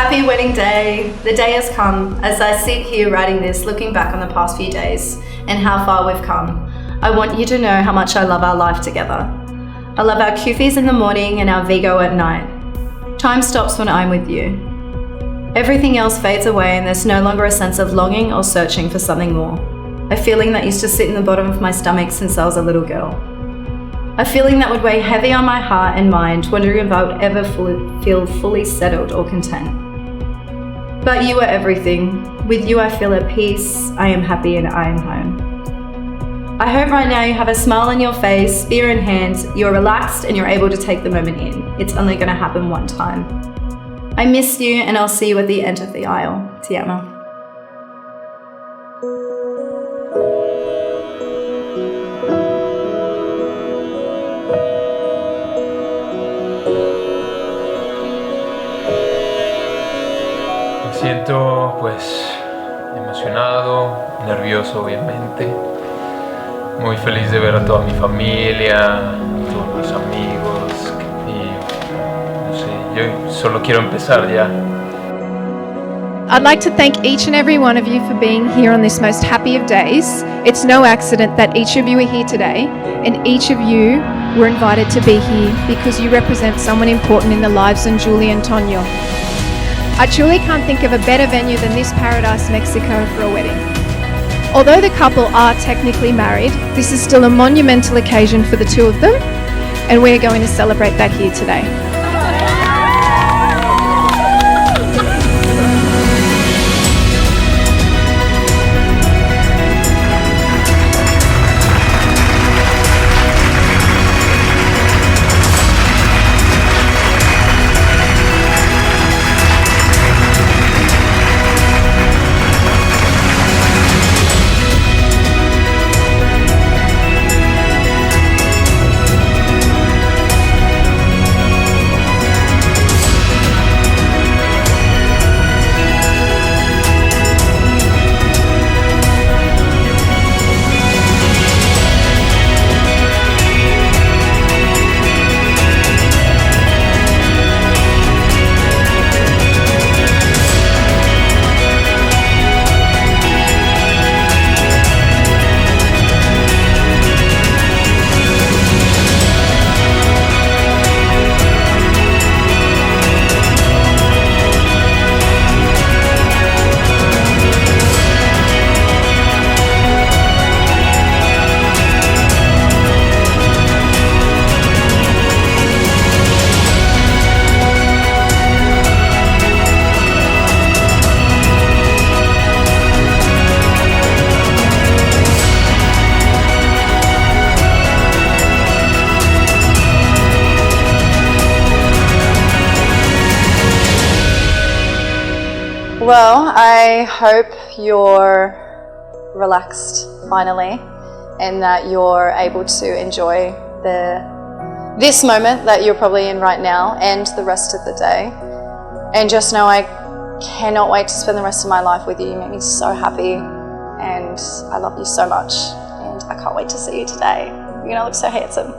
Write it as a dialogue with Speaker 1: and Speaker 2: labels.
Speaker 1: Happy wedding day! The day has come as I sit here writing this, looking back on the past few days and how far we've come. I want you to know how much I love our life together. I love our koofies in the morning and our Vigo at night. Time stops when I'm with you. Everything else fades away and there's no longer a sense of longing or searching for something more. A feeling that used to sit in the bottom of my stomach since I was a little girl. A feeling that would weigh heavy on my heart and mind, wondering if I would ever feel fully settled or content. But you are everything. With you I feel at peace, I am happy and I am home. I hope right now you have a smile on your face, beer in hand, you're relaxed and you're able to take the moment in. It's only going to happen one time. I miss you and I'll see you at the end of the aisle. Ti amo.
Speaker 2: Me siento pues emocionado, nervioso obviamente, muy feliz de ver a toda mi familia, a todos mis amigos y no sé, yo solo quiero empezar ya.
Speaker 3: I'd like to thank each and every one of you for being here on this most happy of days. It's no accident that each of you are here today, and each of you were invited to be here because you represent someone important in the lives of Julie and Tonyo. I truly can't think of a better venue than this Paradise, Mexico for a wedding. Although the couple are technically married, this is still a monumental occasion for the two of them, and we're going to celebrate that here today.
Speaker 4: Well, I hope you're relaxed finally and that you're able to enjoy this moment that you're probably in right now and the rest of the day. And just know I cannot wait to spend the rest of my life with you. You make me so happy and I love you so much and I can't wait to see you today. You're gonna look so handsome.